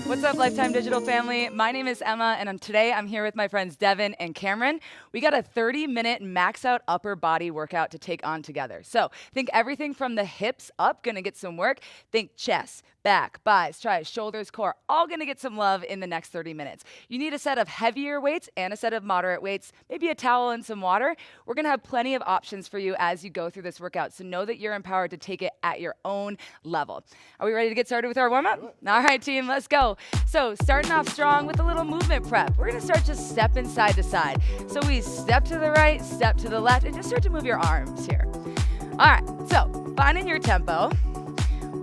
What's up, Lifetime Digital family? My name is Emma, and today I'm here with my friends Devin and Cameron. We got a 30-minute max out upper body workout to take on together. So think everything from the hips up, gonna get some work. Think chest, back, buys, tries, shoulders, core, all gonna get some love in the next 30 minutes. You need a set of heavier weights and a set of moderate weights, maybe a towel and some water. We're gonna have plenty of options for you as you go through this workout, so know that you're empowered to take it at your own level. Are we ready to get started with our warm-up? All right, team, let's go. So starting off strong with a little movement prep. We're gonna start just stepping side to side. So we step to the right, step to the left, and just start to move your arms here. All right, so finding your tempo.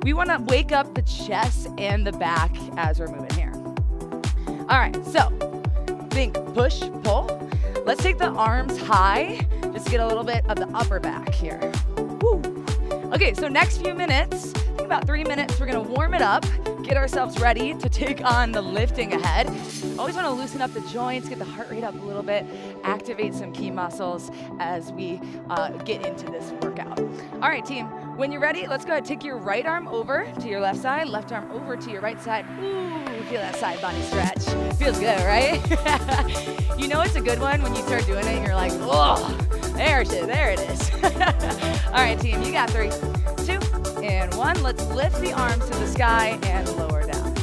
We wanna wake up the chest and the back as we're moving here. All right, so think push, pull. Let's take the arms high, just to get a little bit of the upper back here. Woo. Okay, so next few minutes, think about 3 minutes, we're gonna warm it up, get ourselves ready to take on the lifting ahead. Always wanna loosen up the joints, get the heart rate up a little bit, activate some key muscles as we get into this workout. All right, team, when you're ready, let's go ahead and take your right arm over to your left side, left arm over to your right side. Ooh, feel that side body stretch. Feels good, right? You know it's a good one when you start doing it and you're like, oh, there it is. All right, team, you got 3, 2, and 1. Let's lift the arms to the sky and lower down.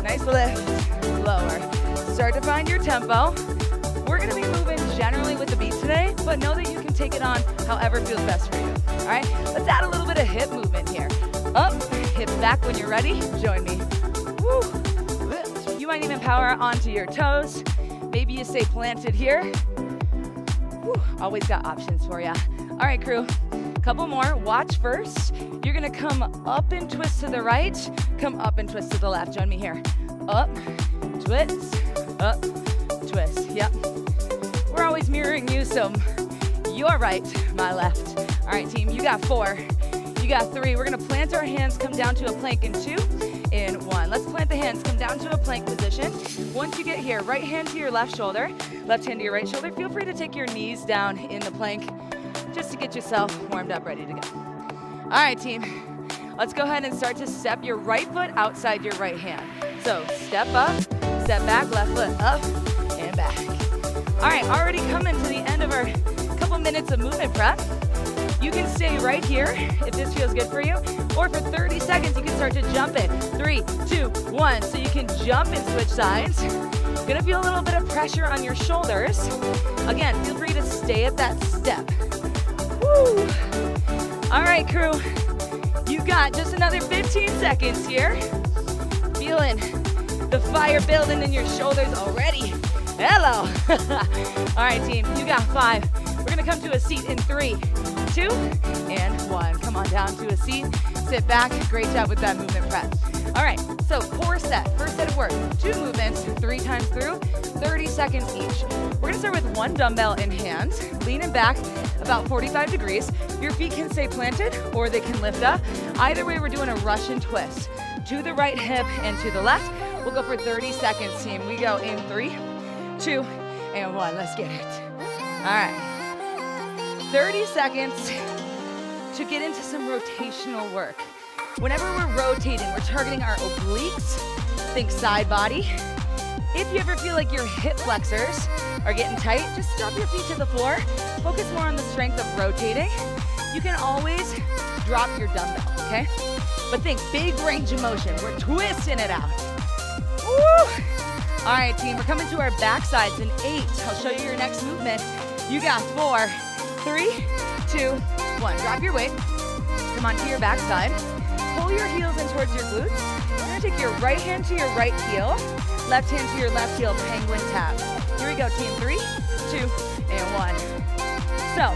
Nice lift, lower. Start to find your tempo. We're gonna be moving generally with the beat today, but know that you can take it on however feels best for you. All right, let's add a little bit of hip movement here. Up, hips back when you're ready. Join me. Woo. You might even power onto your toes. Maybe you stay planted here. Woo. Always got options for you. All right, crew. Couple more. Watch first. You're gonna come up and twist to the right. Come up and twist to the left. Join me here. Up, twist, up, twist. Yep. We're always mirroring you, so your right, my left. All right, team, you got 4. You got 3. We're gonna plant our hands, come down to a plank in 2, in 1. Let's plant the hands, come down to a plank position. Once you get here, right hand to your left shoulder, left hand to your right shoulder. Feel free to take your knees down in the plank just to get yourself warmed up, ready to go. All right, team, let's go ahead and start to step your right foot outside your right hand. So step up, step back, left foot up and back. All right, already coming to the end of our couple minutes of movement prep. You can stay right here if this feels good for you, or for 30 seconds, you can start to jump it. 3, 2, 1, so you can jump and switch sides. You're gonna feel a little bit of pressure on your shoulders. Again, feel free to stay at that step. Woo. All right, crew, you got just another 15 seconds here. Feeling the fire building in your shoulders already. Hello. All right, team, you got 5. We're gonna come to a seat in 3, 2, and 1. Come on down to a seat, sit back. Great job with that movement prep. All right, so core set, first set of work, 2 movements, 3 times through, 30 seconds each. We're gonna start with 1 dumbbell in hand, leaning back about 45 degrees. Your feet can stay planted or they can lift up. Either way, we're doing a Russian twist. To the right hip and to the left. We'll go for 30 seconds, team. We go in 3, 2, and 1. Let's get it. All right. 30 seconds to get into some rotational work. Whenever we're rotating, we're targeting our obliques. Think side body. If you ever feel like your hip flexors are getting tight, just drop your feet to the floor. Focus more on the strength of rotating. You can always drop your dumbbell, okay? But think big range of motion. We're twisting it out. Woo! All right, team, we're coming to our back sides in 8. I'll show you your next movement. You got 4, 3, 2, 1. Drop your weight. Come onto your back side. Pull your heels in towards your glutes. You're gonna take your right hand to your right heel, left hand to your left heel, penguin tap. Here we go, team. 3, 2, and 1. So,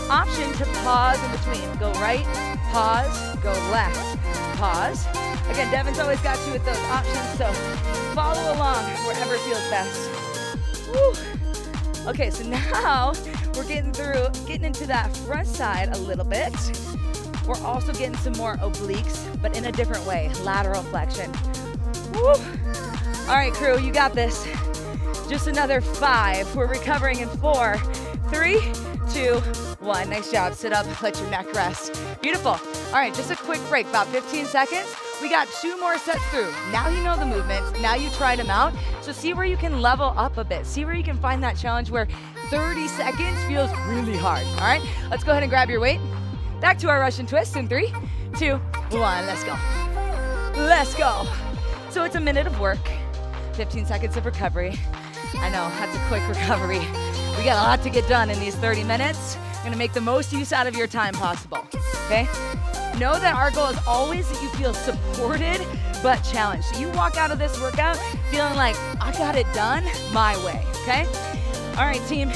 option to pause in between. Go right, pause, go left, pause. Again, Devin's always got you with those options, so follow along wherever feels best. Woo. Okay, so now we're getting into that front side a little bit. We're also getting some more obliques, but in a different way, lateral flexion. Woo. All right, crew, you got this. Just another 5. We're recovering in 4, 3, 2, 1. Nice job. Sit up, let your neck rest. Beautiful. All right, just a quick break, about 15 seconds. We got 2 more sets through. Now you know the movements. Now you tried them out. So see where you can level up a bit. See where you can find that challenge where 30 seconds feels really hard. All right, let's go ahead and grab your weight. Back to our Russian twist in 3, 2, 1. Let's go. Let's go. So it's a minute of work, 15 seconds of recovery. I know, that's a quick recovery. We got a lot to get done in these 30 minutes. We're gonna make the most use out of your time possible, okay? Know that our goal is always that you feel supported but challenged. So you walk out of this workout feeling like, I got it done my way, okay? All right, team,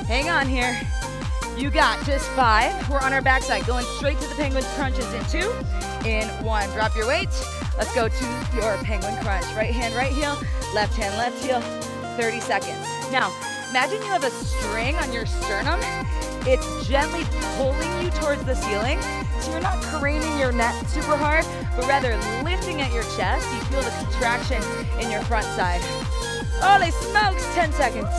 hang on here. You got just 5. We're on our backside, going straight to the penguin crunches in 2, in 1. Drop your weight. Let's go to your penguin crunch. Right hand, right heel, left hand, left heel, 30 seconds. Now, imagine you have a string on your sternum. It's gently pulling you towards the ceiling. So you're not craning your neck super hard, but rather lifting at your chest. You feel the contraction in your front side. Holy smokes, 10 seconds.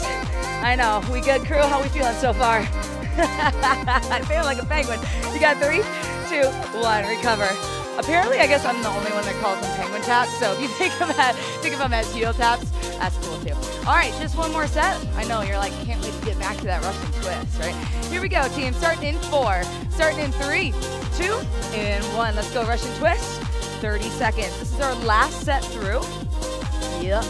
I know, we good, crew? How we feeling so far? I feel like a penguin. You got 3, 2, 1, recover. Apparently, I guess I'm the only one that calls them penguin taps, so if you think of them as heel taps, that's cool too. All right, just 1 more set. I know, you're like, can't wait to get back to that Russian twist, right? Here we go, team, starting in 4, starting in 3, 2, and 1. Let's go, Russian twist, 30 seconds. This is our last set through. Yep.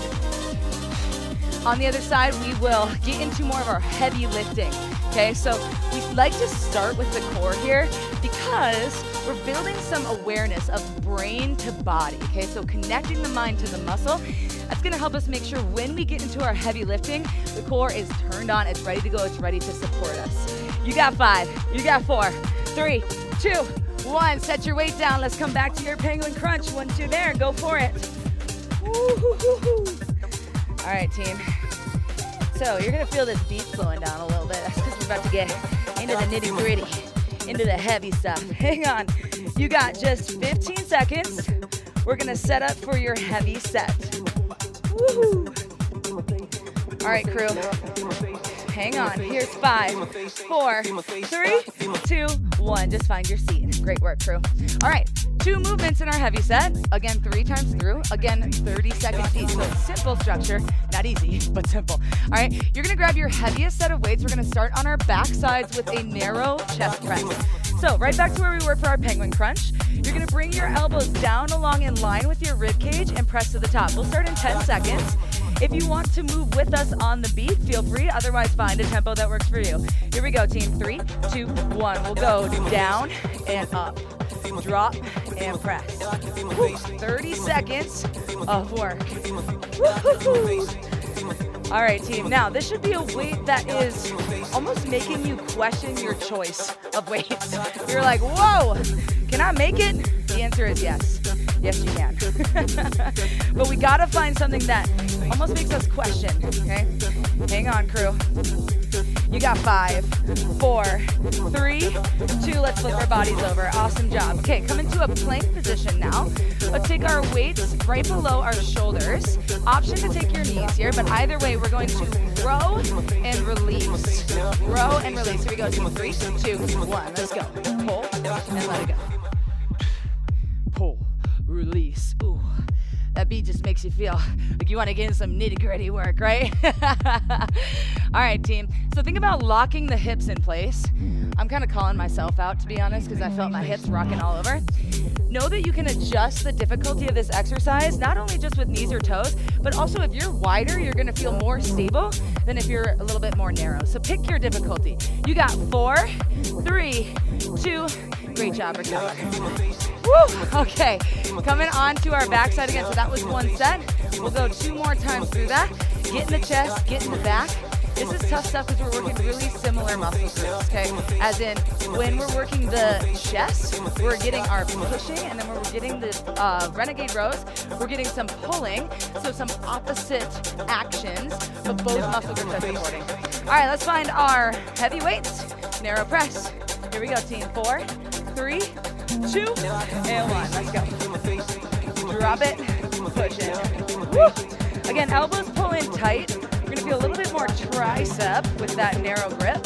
On the other side, we will get into more of our heavy lifting. Okay, so we like to start with the core here because we're building some awareness of brain to body, okay? So connecting the mind to the muscle, that's gonna help us make sure when we get into our heavy lifting, the core is turned on, it's ready to go, it's ready to support us. You got 5, you got 4, 3, 2, 1. Set your weight down. Let's come back to your penguin crunch. 1, 2, there, go for it. Woo-hoo-hoo-hoo. All right, team. So you're gonna feel this beat slowing down a little bit. That's because we're about to get into the nitty gritty, into the heavy stuff. Hang on, you got just 15 seconds. We're gonna set up for your heavy set. Woo-hoo. All right, crew, hang on. Here's 5, 4, 3, 2, 1. Just find your seat. Great work, crew. All right, 2 movements in our heavy set. Again, 3 times through. Again, 30 seconds each. So simple structure, not easy, but simple. All right, you're gonna grab your heaviest set of weights. We're gonna start on our back sides with a narrow chest press. So right back to where we were for our penguin crunch. You're gonna bring your elbows down along in line with your rib cage and press to the top. We'll start in 10 seconds. If you want to move with us on the beat, feel free. Otherwise, find a tempo that works for you. Here we go, team. 3, 2, 1. We'll go down and up. Drop and press. Woo. 30 seconds of work. Woo-hoo-hoo. All right, team. Now, this should be a weight that is almost making you question your choice of weights. You're like, whoa, can I make it? The answer is yes. Yes, you can. But we gotta find something that almost makes us question, okay? Hang on, crew. You got 5, 4, 3, 2. Let's flip our bodies over. Awesome job. Okay, come into a plank position now. Let's take our weights right below our shoulders. Option to take your knees here, but either way, we're going to row and release. Row and release. Here we go, team. 3, 2, 1. Let's go. Pull and let it go. Pull, release. Ooh. That beat just makes you feel like you want to get in some nitty-gritty work, right? All right, team. So think about locking the hips in place. I'm kind of calling myself out, to be honest, because I felt my hips rocking all over. Know that you can adjust the difficulty of this exercise, not only just with knees or toes, but also if you're wider, you're going to feel more stable than if you're a little bit more narrow. So pick your difficulty. You got 4, 3, 2, great job, recover. Woo! Okay, coming on to our backside again. So that was 1 set. We'll go 2 more times through that. Get in the chest, get in the back. This is tough stuff because we're working really similar muscle groups, okay? As in, when we're working the chest, we're getting our pushing, and then when we're getting the renegade rows, we're getting some pulling, so some opposite actions, but both muscle groups are supporting. All right, let's find our heavy weights. Narrow press. Here we go, team. 4, 3, 2, and 1. Let's go. Drop it, push it. Woo! Again, elbows pull in tight. You're gonna feel a little bit more tricep with that narrow grip.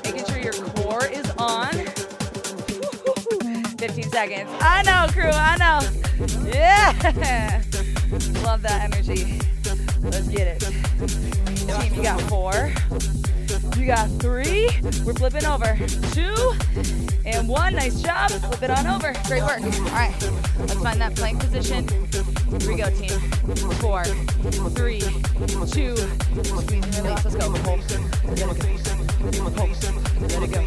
Making sure your core is on. 15 seconds. I know, crew, I know. Yeah. Love that energy. Let's get it. Team, you got 4. You got 3. We're flipping over. 2 and 1. Nice job. Flip it on over. Great work. All right. Let's find that plank position. Here we go, team. 4, 3, 2. Squeeze and release. Let's go. Pull. Let it go. Pull. Let it go.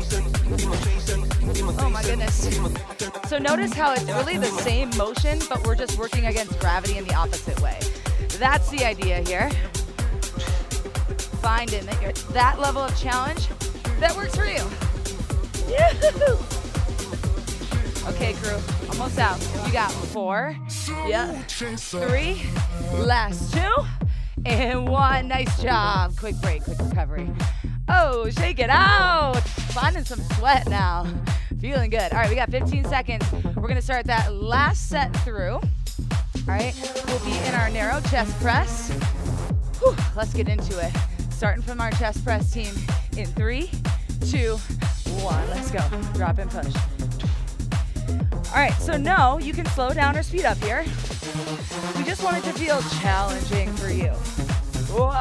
Oh my goodness. So notice how it's really the same motion, but we're just working against gravity in the opposite way. That's the idea here. Finding that you're at that level of challenge that works for you. Yoo-hoo. Okay, crew, almost out. You got 4, yeah, 3, last 2, and 1. Nice job. Quick break, quick recovery. Oh, shake it out. Finding some sweat now. Feeling good. All right, we got 15 seconds. We're gonna start that last set through. All right, we'll be in our narrow chest press. Whew, let's get into it. Starting from our chest press, team, in 3, 2, 1. Let's go. Drop and push. All right, so no, you can slow down or speed up here. We just want it to feel challenging for you. Whoa.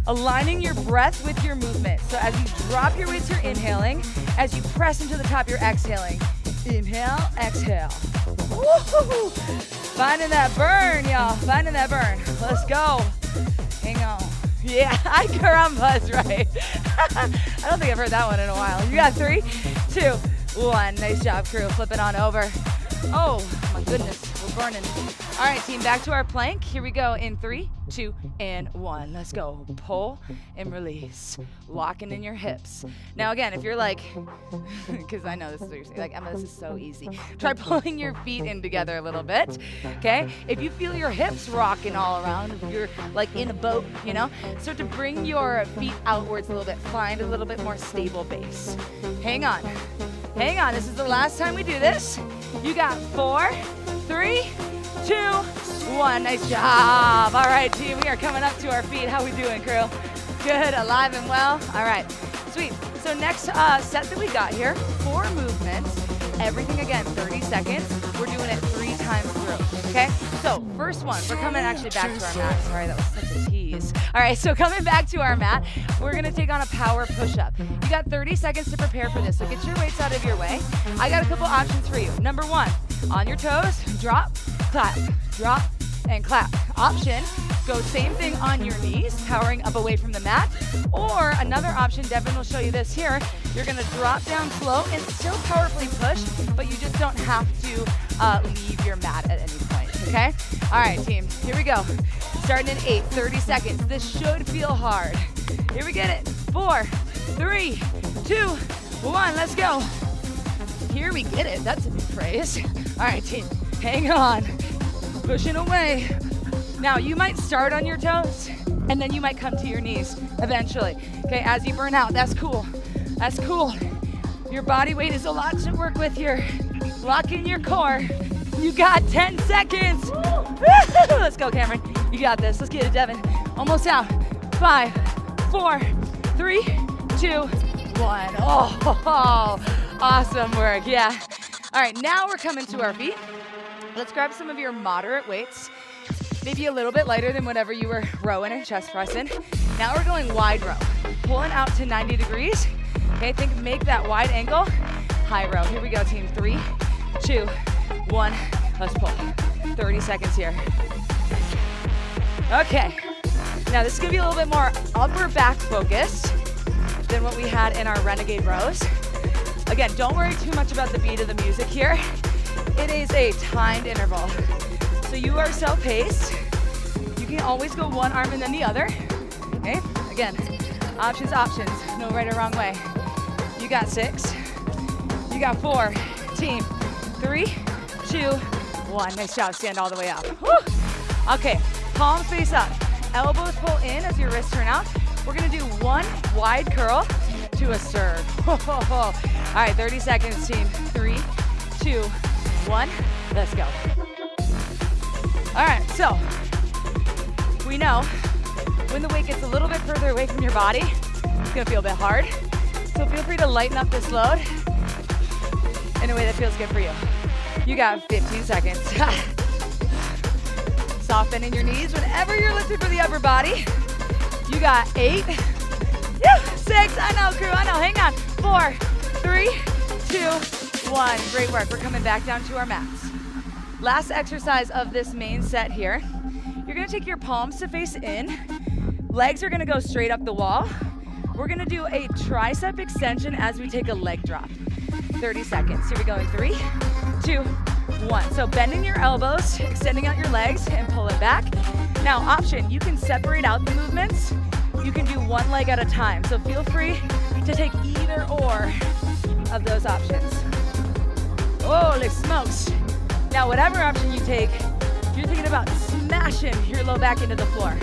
Aligning your breath with your movement. So as you drop your weights, you're inhaling. As you press into the top, you're exhaling. Inhale, exhale. Woo-hoo-hoo. Finding that burn, y'all. Finding that burn. Let's go. Hang on. Yeah, I carambas, right? I don't think I've heard that one in a while. You got 3, 2, 1. Nice job, crew. Flip it on over. Oh, my goodness. We're burning. All right, team, back to our plank. Here we go in 3, 2, and 1. Let's go. Pull and release. Locking in your hips. Now, again, if you're like, because I know this is what you're saying, like, Emma, this is so easy. Try pulling your feet in together a little bit, okay? If you feel your hips rocking all around, if you're like in a boat, you know, start to bring your feet outwards a little bit. Find a little bit more stable base. Hang on. Hang on. This is the last time we do this. You got 4, 3, 2, 1. Nice job. All right, team, we are coming up to our feet. How we doing, crew? Good, alive and well. All right, sweet. So next set that we got here, 4 movements. Everything again, 30 seconds. We're doing it 3 times through, okay? So first one, we're coming actually back to our mat. Sorry, that was such a tease. All right, so coming back to our mat, we're gonna take on a power push-up. You got 30 seconds to prepare for this, so get your weights out of your way. I got a couple options for you. Number 1, on your toes, drop, clap, drop, and clap. Option, go same thing on your knees, powering up away from the mat. Or another option, Devin will show you this here, you're gonna drop down slow and still powerfully push, but you just don't have to leave your mat at any point, okay? All right, team, here we go. Starting in 8, 30 seconds. This should feel hard. Here we get it. 4, 3, 2, 1, let's go. Here we get it, that's a new phrase. All right, team, hang on. Pushing away. Now, you might start on your toes, and then you might come to your knees eventually. Okay, as you burn out, that's cool. That's cool. Your body weight is a lot to work with here. Lock in your core. You got 10 seconds. Let's go, Cameron. You got this. Let's get it, Devin. Almost out. 5, 4, 3, 2, 1. Oh, awesome work. Yeah. All right, now we're coming to our feet. Let's grab some of your moderate weights. Maybe a little bit lighter than whatever you were rowing and chest pressing. Now we're going wide row. Pulling out to 90 degrees. Okay, make that wide angle. High row. Here we go, team. 3, 2, 1. Let's pull. 30 seconds here. Okay. Now this is gonna be a little bit more upper back focused than what we had in our renegade rows. Again, don't worry too much about the beat of the music here. It is a timed interval. So you are self-paced. You can always go one arm and then the other. Okay, again, options, no right or wrong way. You got 6, you got 4, team, 3, 2, 1. Nice job, stand all the way up. Woo. Okay, palms face up, elbows pull in as your wrists turn out. We're gonna do 1 wide curl to a serve. All right, 30 seconds, team. 3, 2, 1, let's go. All right, so we know when the weight gets a little bit further away from your body, it's gonna feel a bit hard. So feel free to lighten up this load. in a way that feels good for you. You got 15 seconds. Soft bend in your knees whenever you're lifting for the upper body. You got 8, 6, I know, crew, I know, hang on. 4, 3, 2, 1. Great work. We're coming back down to our mats. Last exercise of this main set here. You're gonna take your palms to face in. Legs are gonna go straight up the wall. We're gonna do a tricep extension as we take a leg drop. 30 seconds. Here we go in 3, 2, 1. So bending your elbows, extending out your legs, and pull it back. Now, option, you can separate out the movements. You can do one leg at a time. So feel free to take either or of those options. Holy smokes. Now, whatever option you take, you're thinking about smashing your low back into the floor.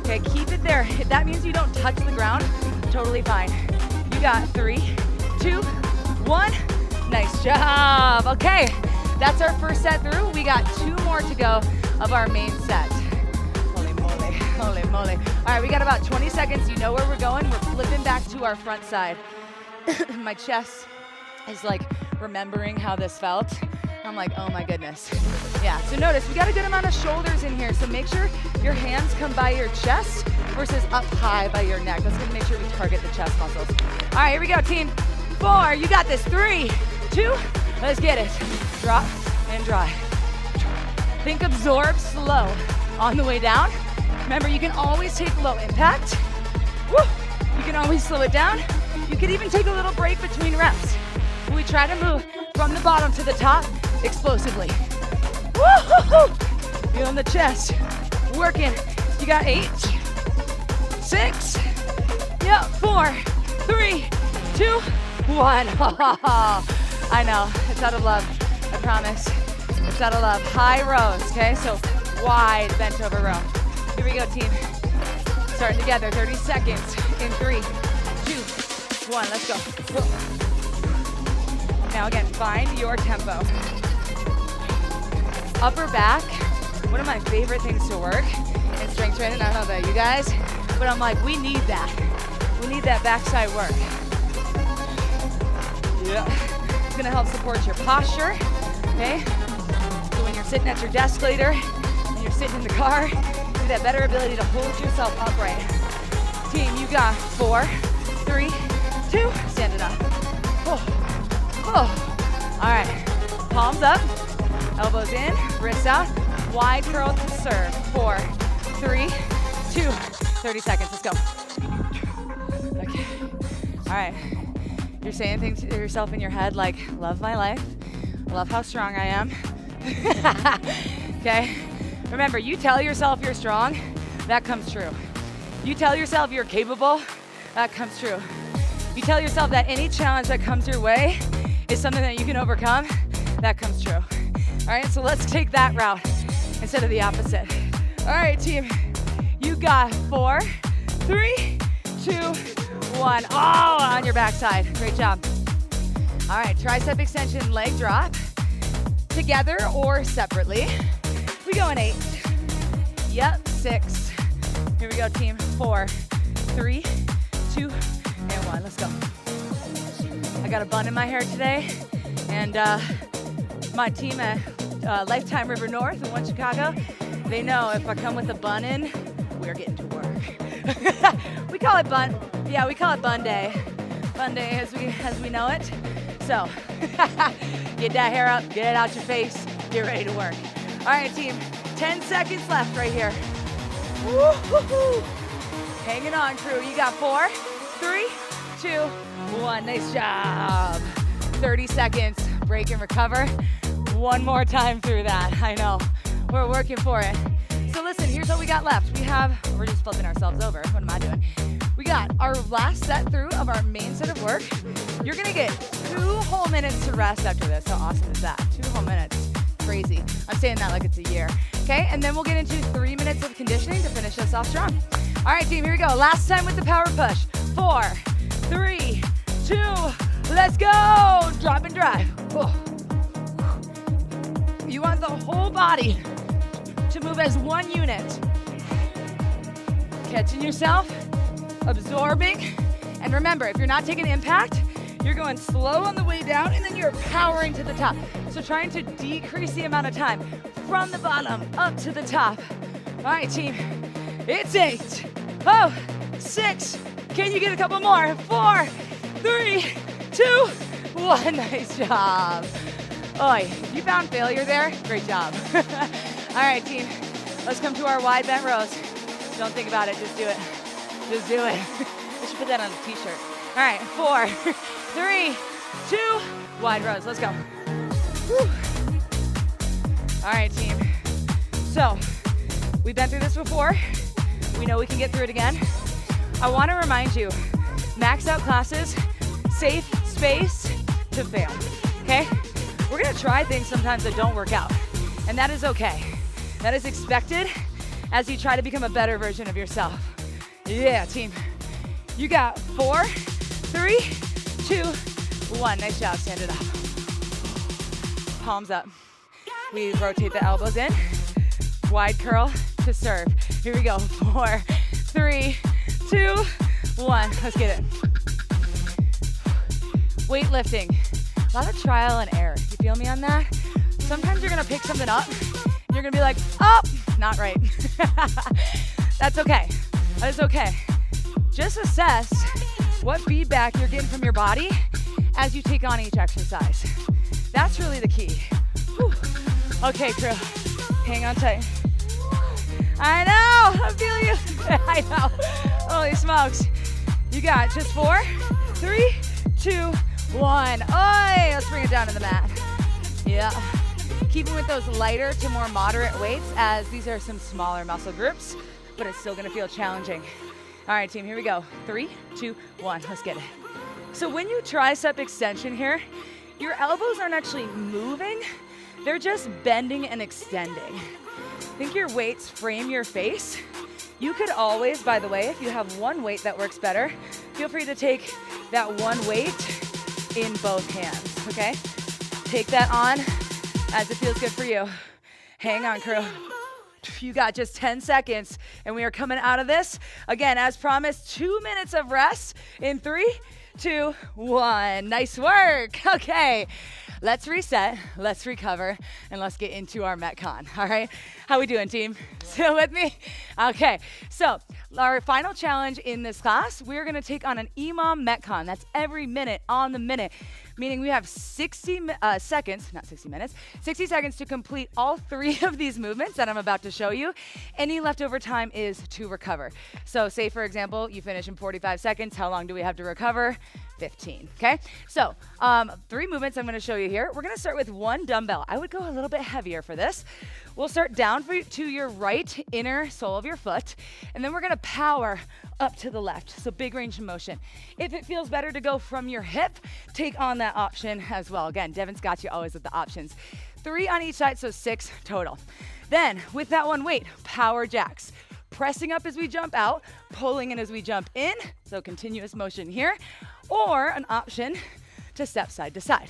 Okay, keep it there. If that means you don't touch the ground, totally fine. You got 3, 2, 1. Nice job. Okay, that's our first set through. We got 2 more to go of our main set. Holy moly, holy moly. All right, we got about 20 seconds. You know where we're going. We're flipping back to our front side. My chest is like remembering how this felt. I'm like, oh my goodness. Yeah, so notice we got a good amount of shoulders in here, so make sure your hands come by your chest versus up high by your neck. That's gonna make sure we target the chest muscles. All right, here we go, team. 4, you got this. 3, 2, let's get it. Drop and dry. Think absorb slow on the way down. Remember, you can always take low impact. Woo! You can always slow it down. You could even take a little break between reps. We try to move from the bottom to the top explosively. Woo-hoo-hoo! Feeling the chest. Working. You got 8, 6, yep, 4, 3, 2, 1. I know, it's out of love, I promise. It's out of love. High rows, okay? So wide bent over row. Here we go, team. Starting together, 30 seconds in 3, 2, 1, let's go. Now again, find your tempo. Upper back, one of my favorite things to work in strength training. I don't know about you guys, but I'm like, we need that. We need that backside work. Yeah. It's gonna help support your posture, okay? So when you're sitting at your desk later, and you're sitting in the car, you have that better ability to hold yourself upright. Team, you got 4, 3, 2, stand it up. Oh. All right, palms up, elbows in, wrists out, wide curl to serve. 4, 3, 2, 30 seconds, let's go. Okay, all right. You're saying things to yourself in your head like, love my life, love how strong I am. Okay, remember, you tell yourself you're strong, that comes true. You tell yourself you're capable, that comes true. You tell yourself that any challenge that comes your way is something that you can overcome, that comes true. All right, so let's take that route instead of the opposite. All right, team, you got 4, 3, 2, 1. Oh, on your backside, great job. All right, tricep extension, leg drop, together or separately. We go in 8, yep, 6. Here we go, team, 4, 3, 2, and 1, let's go. I got a bun in my hair today, and my team at Lifetime River North in One Chicago, they know if I come with a bun in, we're getting to work. We call it bun, yeah, we call it bun day. Bun day as we know it. So, get that hair up, get it out your face, get ready to work. All right, team, 10 seconds left right here. Woo-hoo-hoo. Hanging on, crew. You got 4, 3, 2, 1. Nice job. 30 seconds. Break and recover. One more time through that. I know. We're working for it. So listen, here's what we got left. We're just flipping ourselves over. What am I doing? We got our last set through of our main set of work. You're gonna get 2 whole minutes to rest after this. How awesome is that? 2 whole minutes. Crazy. I'm saying that like it's a year. Okay, and then we'll get into 3 minutes of conditioning to finish us off strong. All right, team, here we go. Last time with the power push. 4, 3, 2, let's go. Drop and drive. Oh. You want the whole body to move as one unit. Catching yourself, absorbing, and remember, if you're not taking impact, You're going slow on the way down, and then you're powering to the top. So trying to decrease the amount of time from the bottom up to the top. All right, team. It's 8. Oh, 6. Can you get a couple more? 4, 3, 2, 1. Nice job. Oi, if you found failure there, great job. All right, team. Let's come to our wide bent rows. Don't think about it, just do it. Just do it. We should put that on a t-shirt. All right, 4, 3, 2, wide rows. Let's go. Whew. All right, team. So, we've been through this before. We know we can get through it again. I want to remind you, max out classes, safe space to fail, okay? We're gonna try things sometimes that don't work out, and that is okay. That is expected as you try to become a better version of yourself. Yeah, team. You got 4, 3, 2, 1. Nice job, stand it up. Palms up. We rotate the elbows in. Wide curl to serve. Here we go, 4, 3, 2, 1. Let's get it. Weightlifting. A lot of trial and error. You feel me on that? Sometimes you're gonna pick something up and you're gonna be like, oh, not right. That's okay. That is okay. Just assess what feedback you're getting from your body as you take on each exercise. That's really the key. Whew. Okay, crew. Hang on tight. I know, I'm feeling you. I know. Holy smokes. You got just 4, 3, 2, 1. Oi, let's bring it down to the mat. Yeah. Keeping with those lighter to more moderate weights, as these are some smaller muscle groups, but it's still gonna feel challenging. All right, team, here we go. 3, 2, 1, let's get it. So when you tricep extension here, your elbows aren't actually moving, they're just bending and extending. Think your weights frame your face. You could always, by the way, if you have one weight that works better, feel free to take that one weight in both hands, okay? Take that on as it feels good for you. Hang on, crew. You got just 10 seconds, and we are coming out of this. Again, as promised, 2 minutes of rest in 3, 2, 1. Nice work. Okay, let's reset, let's recover, and let's get into our Metcon. All right, how we doing, team? Still with me? Okay, so our final challenge in this class, we're gonna take on an EMOM Metcon. That's every minute on the minute, meaning we have 60 seconds, not 60 minutes, 60 seconds to complete all 3 of these movements that I'm about to show you. Any leftover time is to recover. So say, for example, you finish in 45 seconds, how long do we have to recover? 15, okay? So 3 movements I'm gonna show you here. We're gonna start with 1 dumbbell. I would go a little bit heavier for this. We'll start down to your right inner sole of your foot, and then we're gonna power up to the left, so big range of motion. If it feels better to go from your hip, take on that option as well. Again, Devin's got you always with the options. 3 on each side, so 6 total. Then, with that one weight, power jacks. Pressing up as we jump out, pulling in as we jump in, so continuous motion here, or an option to step side to side,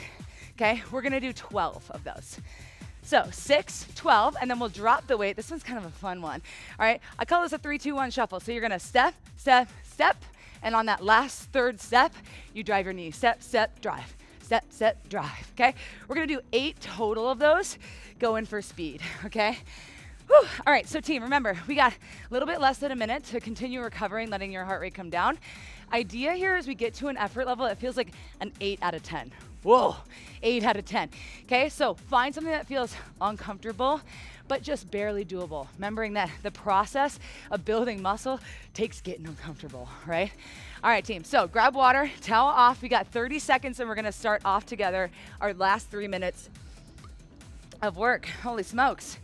okay? We're gonna do 12 of those. So 6, 12, and then we'll drop the weight. This one's kind of a fun one, all right? I call this a 3, 2, 1 shuffle. So you're gonna step, step, step, and on that last 3rd step, you drive your knee. Step, step, drive. Step, step, drive, okay? We're gonna do 8 total of those, going for speed, okay? Whew. All right, so team, remember, we got a little bit less than a minute to continue recovering, letting your heart rate come down. Idea here is we get to an effort level that feels like an 8 out of 10. Whoa, 8 out of 10. Okay, so find something that feels uncomfortable, but just barely doable. Remembering that the process of building muscle takes getting uncomfortable, right? All right, team, so grab water, towel off. We got 30 seconds and we're gonna start off together our last 3 minutes of work. Holy smokes.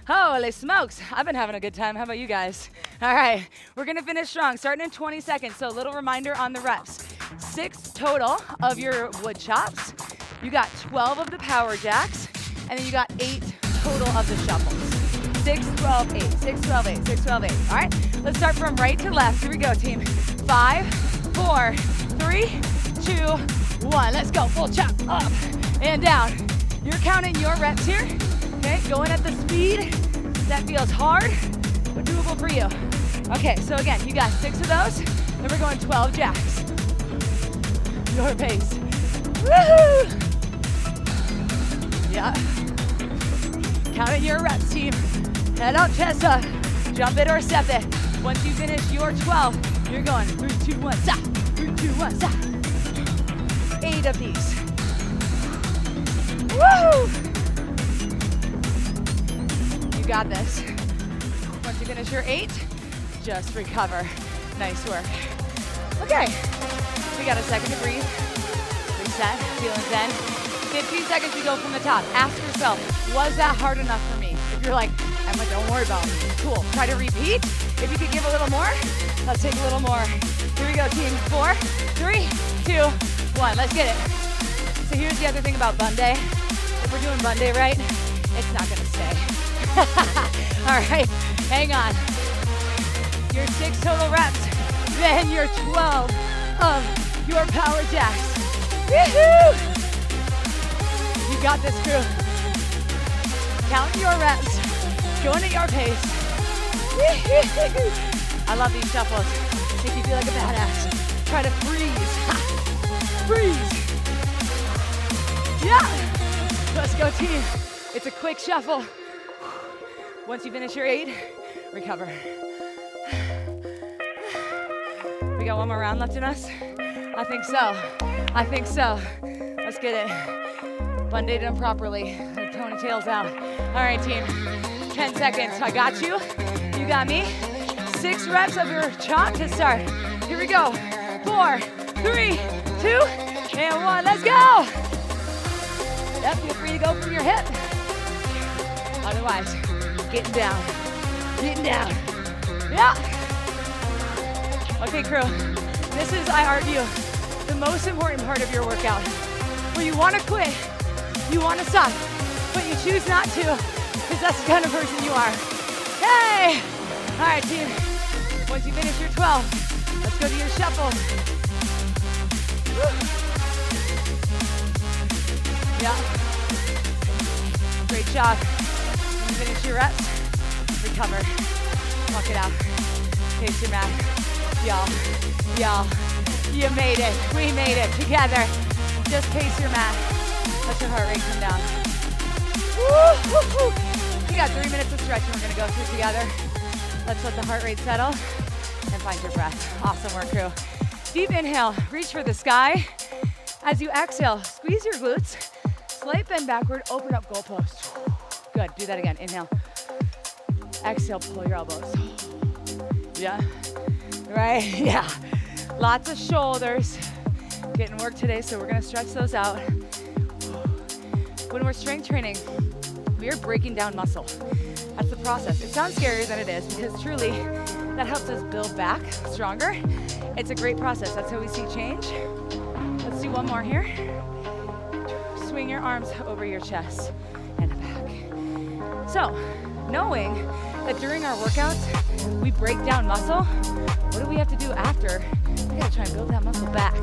Holy smokes, I've been having a good time. How about you guys? All right, we're gonna finish strong, starting in 20 seconds. So a little reminder on the reps. 6 total of your wood chops. You got 12 of the power jacks, and then you got 8 total of the shuffles. 6, 12, 8, 6, 12, 8, 6, 12, 8. All right, let's start from right to left. Here we go, team. 5, 4, 3, 2, 1. Let's go, full chop, up and down. You're counting your reps here. Okay, going at the speed that feels hard, but doable for you. Okay, so again, you got 6 of those, then we're going 12 jacks. Your pace. Woohoo! Yeah. Counting your reps, team. Head out, chest up. Jump it or step it. Once you finish your 12, you're going 3, 2, 1, stop. 3, 2, 1, stop. 8 of these. Woo! You got this. Once you finish your 8, just recover. Nice work. Okay, we got a second to breathe. Reset, feeling zen. 15 seconds to go from the top. Ask yourself, was that hard enough for me? If you're like, Emma, don't worry about it. Cool, try to repeat. If you could give a little more, let's take a little more. Here we go, team. 4, 3, 2, 1. Let's get it. So here's the other thing about bun day. If we're doing bun day right, it's not gonna stay. All right, hang on. Your 6 total reps, then your 12 of your power jacks. Woohoo! You got this, crew. Count your reps, going at your pace. I love these shuffles. Make you feel like a badass. Try to freeze. Freeze. Yeah. Let's go, team. It's a quick shuffle. Once you finish your 8, recover. We got one more round left in us? I think so. I think so. Let's get it. Bun day done properly. The ponytail's out. All right, team. 10 seconds. I got you. You got me. 6 reps of your chop to start. Here we go. 4, 3, 2, and 1. Let's go. Yep, feel free to go from your hip. Otherwise, getting down. Getting down. Yeah. Okay, crew. This is, I argue, the most important part of your workout. Where you want to quit, you want to stop, but you choose not to, because that's the kind of person you are. Hey! All right, team. Once you finish your 12, let's go to your shuffle. Woo. Yeah. Great job. When you finish your reps, recover. Walk it out. Pace your mat. Y'all, you made it. We made it together. Just pace your mat. Let your heart rate come down. Woo, woo, woo. We got 3 minutes of stretching we're gonna go through together. Let's let the heart rate settle and find your breath. Awesome work, crew. Deep inhale, reach for the sky. As you exhale, squeeze your glutes. Slight bend backward, open up goalpost. Good, do that again. Inhale. Exhale, pull your elbows. Yeah. Right? Yeah. Lots of shoulders. Getting work today, so we're gonna stretch those out. When we're strength training, we are breaking down muscle. That's the process. It sounds scarier than it is because truly that helps us build back stronger. It's a great process. That's how we see change. Let's do one more here. Swing your arms over your chest and back. So, knowing that during our workouts, we break down muscle, what do we have to do after? We gotta try and build that muscle back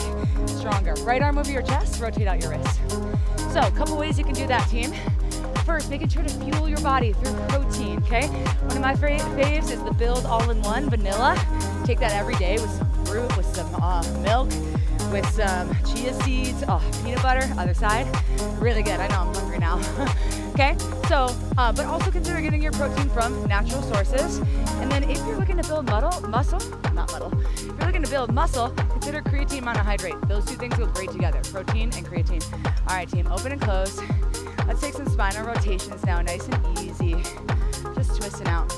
stronger. Right arm over your chest, rotate out your wrist. So, a couple ways you can do that, team. First, making sure to fuel your body through protein, okay? One of my faves is the Build All-in-One Vanilla. Take that every day with some fruit, with some milk, with some chia seeds, peanut butter, other side. Really good, I know I'm hungry now. Okay, so, but also consider getting your protein from natural sources. And then if you're looking to build muscle, if you're looking to build muscle, consider creatine monohydrate. Those two things go great together, protein and creatine. All right, team, open and close. Let's take some spinal rotations now, nice and easy. Just twisting out.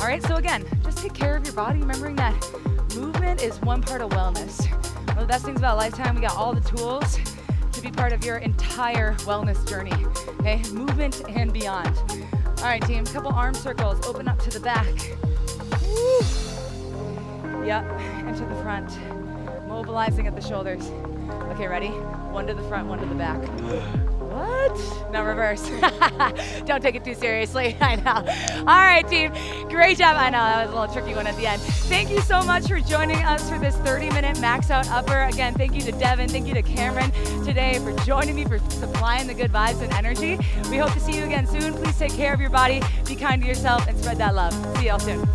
All right, so again, just take care of your body, remembering that movement is one part of wellness. One of the best things about Lifetime, we got all the tools to be part of your entire wellness journey, okay? Movement and beyond. All right, team, couple arm circles, open up to the back. Woo. Yep, and to the front. Mobilizing at the shoulders. Okay, ready? One to the front, one to the back. What? Now reverse. Don't take it too seriously. I know. All right, team. Great job. I know that was a little tricky one at the end. Thank you so much for joining us for this 30-minute max out upper. Again, thank you to Devin. Thank you to Cameron today for joining me, for supplying the good vibes and energy. We hope to see you again soon. Please take care of your body. Be kind to yourself and spread that love. See y'all soon.